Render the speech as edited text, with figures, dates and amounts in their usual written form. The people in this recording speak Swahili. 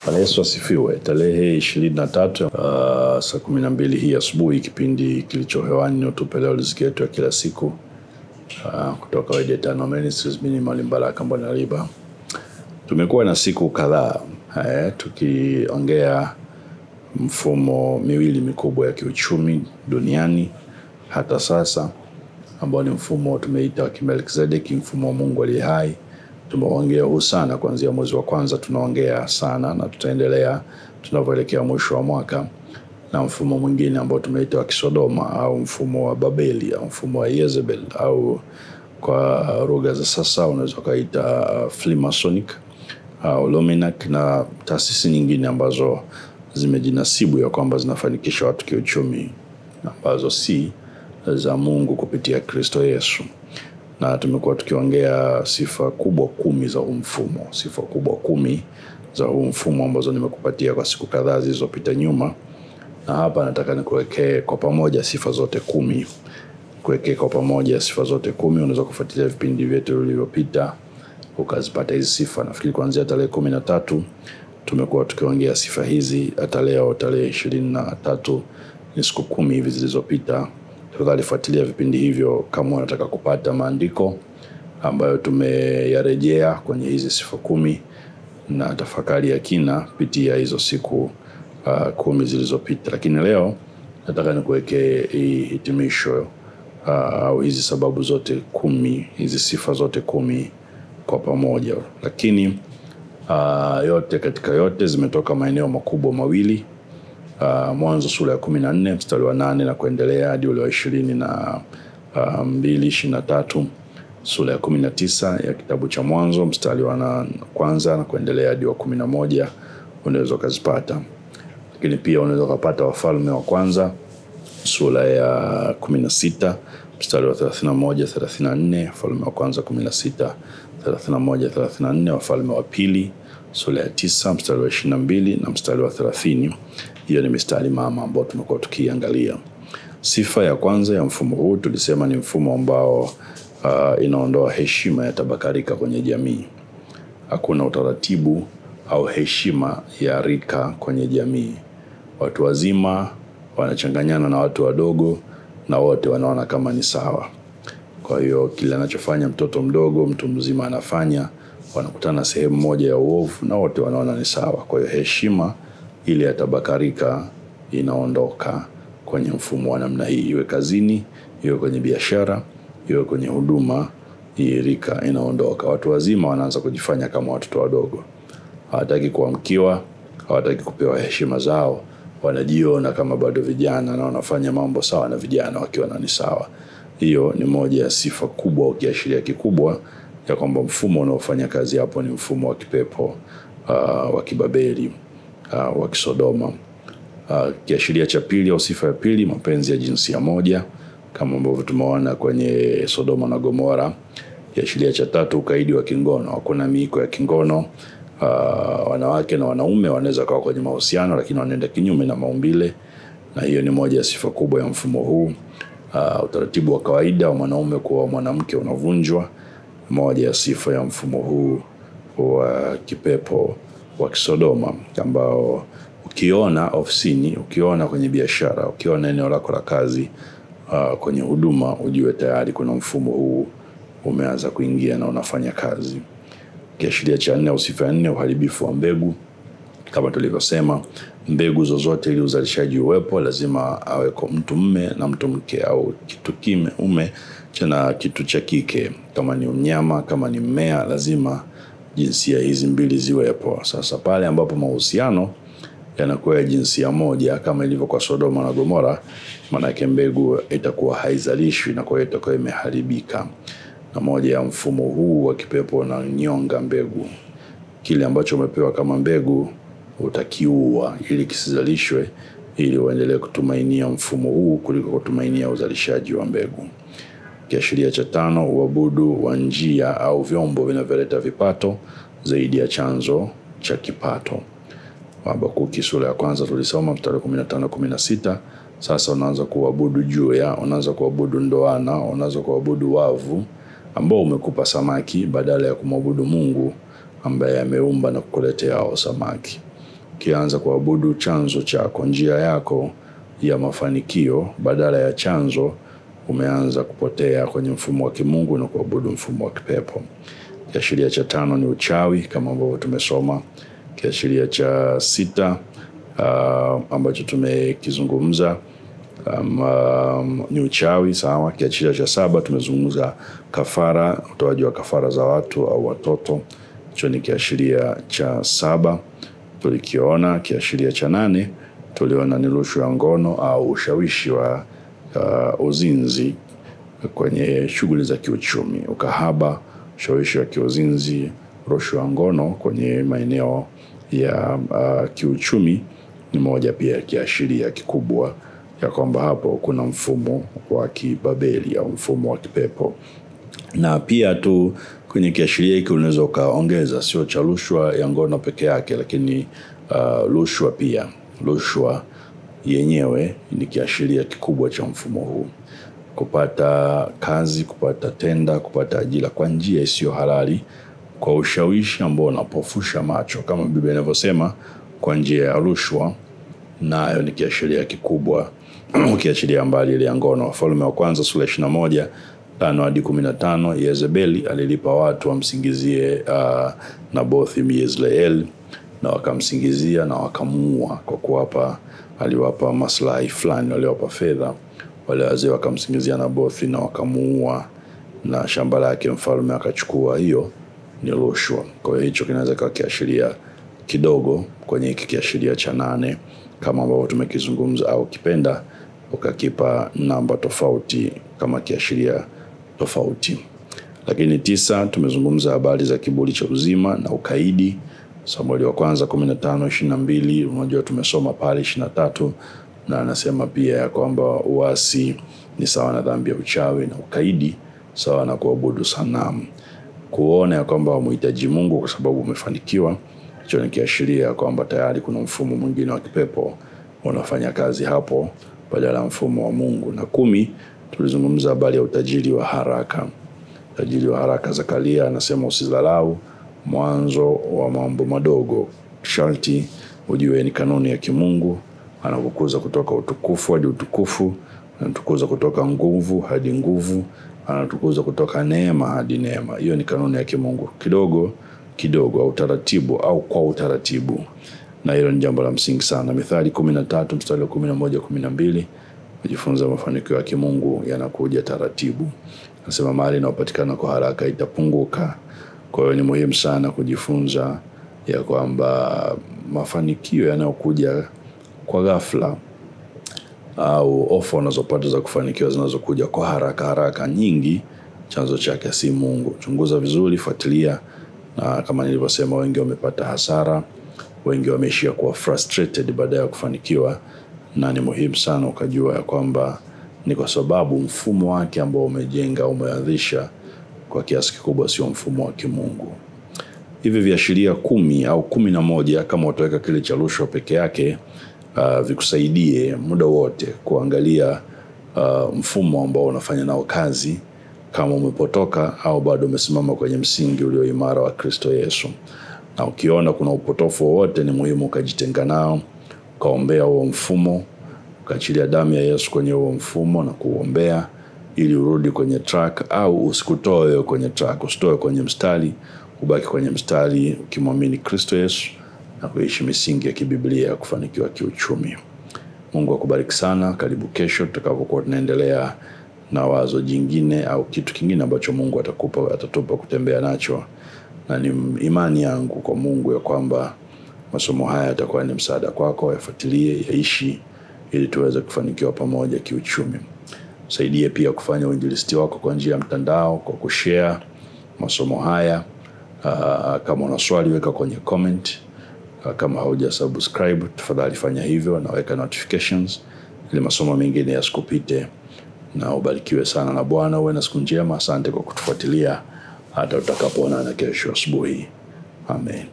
Bwana Yesu asifiwe. Tarehe 23 saa 12 hii asubuhi, kipindi kilicho hewani ni Utupe Leo Riziki Yetu ya kila siku kutoka Wedetano Ministries. Mimi Mwalimu Baraka Mbonaliba. Tumekuwa na siku kadhaa tukiongea mfumo miwili mikubwa ya kiuchumi duniani hata sasa, ambao ni mfumo tumeita wa Kimelkizedeki, mfumo wa Mungu aliye hai. Tumeongea sana kuanzia mwezi wa kwanza, tunaongea sana na tutaendelea tunavyoelekea mwisho wa mwaka, na mfumo mwingine ambao tumeita wa Kisodoma au mfumo wa Babeli au mfumo wa Jezebel, au kwa lugha za sasa unaweza kaita Freemasonic au Illuminati na taasisi nyingine ambazo zimejinasibu ya kwamba zinafanikisha watu kiuchumi, ambazo si za Mungu kupitia Kristo Yesu. Na tumekuwa tukiongea sifa kubwa 10 za mfumo, sifa kubwa 10 za mfumo ambazo nimekupatia kwa siku kadhaa zilizopita nyuma. Na hapa nataka nikuwekee kwa pamoja sifa zote 10. Kuwekea kwa pamoja sifa zote 10, unaweza kufuatilia vipindi vyetu vilivyopita ukazipata hizi sifa. Nafikiri kuanzia tarehe 13 tumekuwa tukiongea sifa hizi, hata leo tarehe 23 ni siku 10 hivi zilizopita. Tafadhali fuatilia vipindi hivyo kama unataka kupata maandiko ambayo tumeyarejea kwenye hizi sifa 10 na tafakari ya kina pitia hizo siku 10 zilizopita. Lakini leo nataka nikuwekee hii hitimisho au hizi sababu zote 10, hizi sifa zote 10 kwa pamoja. Lakini yote katika yote zimetoka maeneo makubwa mawili. Mwanzo sura ya 14 mstari wa 8 na kuendelea hadi ule wa 22-23. Sura ya 19 ya kitabu cha Mwanzo mstari wa kwanza na kuendelea hadi wa 11 unaweza kuzipata. Lakini pia unaweza kupata Wafalme wa kwanza sura ya 16 mstari wa 31-34, Wafalme wa kwanza 16-31-34, Wafalme wa pili sura ya 9 mstari wa 22 na mstari wa 30. Hiyo ni mistari mama ambayo tumekuwa tukiangalia. Sifa ya kwanza ya mfumo huu tulisema ni mfumo ambao inaondoa heshima ya tabakarika kwenye jamii. Hakuna utaratibu au heshima ya rika kwenye jamii. Watu wazima wanachanganyana na watu wadogo na wote wanaona kama ni sawa. Kwa hiyo kile anachofanya mtoto mdogo, mtu mzima anafanya, wanakutana sehemu moja ya uovu na wote wanaona ni sawa. Kwa hiyo heshima ile ya tabakarika inaondoka kwenye mfumo wa namna hii, iwe kazini, iwe kwenye biashara, iwe kwenye huduma. Hii rika inaondoka. Watu wazima wanaanza kujifanya kama watoto wadogo. Hawataki kuamkiwa, hawataki kupewa heshima zao. Wanajiona kama bado vijana na wanafanya mambo sawa na vijana wakiona ni sawa. Hiyo ni moja ya sifa kubwa, ukiashiria kikubwa ya kwamba mfumo unaofanya kazi hapo ni mfumo wa kipepo, wa Kibabeli, wa Kisodoma. Kiashiria cha pili au sifa ya pili, mapenzi ya jinsia moja kama ambavyo tumeona kwenye Sodoma na Gomora. Kiashiria cha tatu, ukaidi wa kingono. Hakuna miiko ya kingono. Wanawake na wanaume wanaweza kuwa kwenye mahusiano lakini wanaenda kinyume na maumbile, na hiyo ni moja ya sifa kubwa ya mfumo huu. Utaratibu wa kawaida wa mwanaume kwa mwanamke unavunjwa, moja ya sifa ya mfumo huu wa kipepo wa Kisodoma, ambao ukiona ofisini, ukiona kwenye biashara, ukiona eneo lako la kazi, kwenye huduma, ujue tayari kuna mfumo huu umeanza kuingia na unafanya kazi. Kiashiria cha 4 au sifa ya 4, uharibifu wa mbegu. Kama tulivyosema, mbegu zozote ili uzalishaji uwepo lazima aweko mtu mume na mtu mke, au kitu kiume na kitu cha kike. Kama ni mnyama, kama ni mmea, lazima jinsia hizi mbili ziwepo. Sasa pale ambapo mahusiano yanakuwa ya jinsia moja kama ilivyo kwa Sodoma na Gomora, maana yake mbegu itakuwa haizalishwi na kwa hiyo itakuwa imeharibika. Na moja ya mfumo huu wa kipepo na nyonga mbegu. Kile ambacho umepewa kama mbegu utakiua ili kisizalishwe, ili uendelee kutumainia mfumo huu kuliko kutumainia uzalishaji wa mbegu. Kiashiria cha 5, uabudu wa njia au vyombo vinavyoleta vipato zaidi ya chanzo cha kipato. Habakuki sura ya kwanza tulisoma mstari 15-16. Sasa unaanza kuabudu juya, unaanza kuabudu ndoana, unaanza kuabudu wavu ambao umekupa samaki badala ya kumwabudu Mungu ambaye ameumba na kukuletea hao samaki. ukianza kuabudu chanzo chako, njia yako ya mafanikio, badala ya chanzo umeanza kupotea kwenye mfumo wa kimungu na kuabudu mfumo wa kipepo. Kiashiria cha 5 ni uchawi kama ambavyo tumesoma. Kiashiria cha 6 ambacho tumekizungumza ni uchawi, sawa. Kiashiria cha 7 tumezungumza kafara, utoaji wa kafara za watu au watoto. Hicho ni kiashiria cha 7 tulikiona. Kiashiria cha 8 tuliona ni rushwa ya ngono au ushawishi wa uzinzi kwenye shughuli za kiuchumi. Ukahaba, ushawishi wa kiuzinzi, rushwa ya ngono kwenye maeneo ya kiuchumi ni moja pia kiashiria kikubwa ya kwamba hapo kuna mfumo wa kibabeli au mfumo wa kipepo. Na pia tu kwenye kiashiria hiki unaweza ukaongeza sio cha rushwa ya ngono peke yake, lakini rushwa pia. Rushwa yenyewe ni kiashiria kikubwa cha mfumo huu. Kupata kazi, kupata tenda, kupata ajira kwa njia isiyo halali, kwa ushawishi ambao unapofusha macho kama Biblia inavyosema, kwa njia ya rushwa, nayo ni kiashiria kikubwa. Ukiachilia mbali ile ngono. Wafalme wa kwanza sura 21 5-15, Yezebeli alilipa watu wamsingizie Nabothi Myezreeli, na wakamsingizia na wakamuua kwa kuwapa, aliwapa maslahi fulani, waliwapa fedha. Wale wazee wakamsingizia Nabothi na wakamuua, na shamba lake mfalme akachukua. Hiyo ni rushwa. Kwa hiyo hicho kinaweza kuwa kiashiria kidogo kwenye kiashiria cha 8 kama ambavyo tumekizungumza, au kipenda ukakipa namba tofauti kama kiashiria tofauti. Lakini 9 tumezungumza habari za kiburi cha uzima na ukaidi. Samueli wa kwanza 15:22, unajua tumesoma pale 23, na anasema pia ya kwamba uasi ni sawa na dhambi ya uchawi na ukaidi sawa na kuabudu sanamu. Kuona ya kwamba umhitaji Mungu kwa sababu umefanikiwa, hicho ni kiashiria kwamba tayari kuna mfumo mwingine wa kipepo unafanya kazi hapo badala ya mfumo wa Mungu. Na 10 tulizungumza habari ya utajiri wa haraka. Utajiri wa haraka, Zakaria anasema usidharau mwanzo wa mambo madogo. Sharti ujue ni kanuni ya kimungu. Anakukuza kutoka utukufu hadi utukufu, anatukuza kutoka nguvu hadi nguvu, anatukuza kutoka neema hadi neema. Hiyo ni kanuni ya kimungu, kidogo kidogo au taratibu au kwa utaratibu, na hilo ni jambo la msingi sana. Mithali 13 mstari wa 11-12, kujifunza mafanikio ya kimungu yanakuja taratibu. Anasema mali inayopatikana kwa haraka itapunguka. Kwa hiyo ni muhimu sana kujifunza ya kwamba mafanikio yanayokuja kwa ghafla au ofa unazopata za kufanikiwa zinazokuja kwa haraka nyingi, chanzo chake si Mungu. Chunguza vizuri, fuatilia, na kama nilivyosema, wengi wamepata hasara, wengi wameishia kuwa frustrated baada ya kufanikiwa, na ni muhimu sana ukajua ya kwamba ni kwa sababu mfumo wake ambao umejenga, umeanzisha kwa kiasi kikubwa sio mfumo wa kimungu. Hivi viashiria 10 au 11 kama utaweka kile cha rushwa peke yake, vikusaidie muda wote kuangalia mfumo ambao unafanya nao kazi, kama umepotoka au bado umesimama kwenye msingi ulio imara wa Kristo Yesu. Na ukiona kuna upotofu wote, ni muhimu ukajitenga nao, ukaombea huo mfumo, ukaachilia damu ya Yesu kwenye huo mfumo na kuombea ili urudi kwenye track, au usikutoe kwenye track, usitoe kwenye mstari, ubaki kwenye mstari ukimwamini Kristo Yesu na kuishi misingi ya kibiblia ya kufanikiwa kiuchumi. Mungu akubariki sana. Karibu kesho tutakapokuwa tunaendelea na wazo jingine au kitu kingine ambacho Mungu atatupa kutembea nacho, na ni imani yangu kwa Mungu ya kwamba masomo haya yatakuwa ni msaada kwako. Yafuatilie, yaishi, ili tuweze kufanikiwa pamoja kiuchumi. Saidie pia kufanya uinjilisti wako kwa njia ya mtandao kwa kushare masomo haya. Kama una swali weka kwenye comment. Kama hauja subscribe, tafadhali fanya hivyo na weka notifications ili masomo mengine yasikupite. Na ubarikiwe sana na Bwana. Uwe na siku njema. Asante kwa kutufuatilia hata tutakapoonana kesho asubuhi. Amen.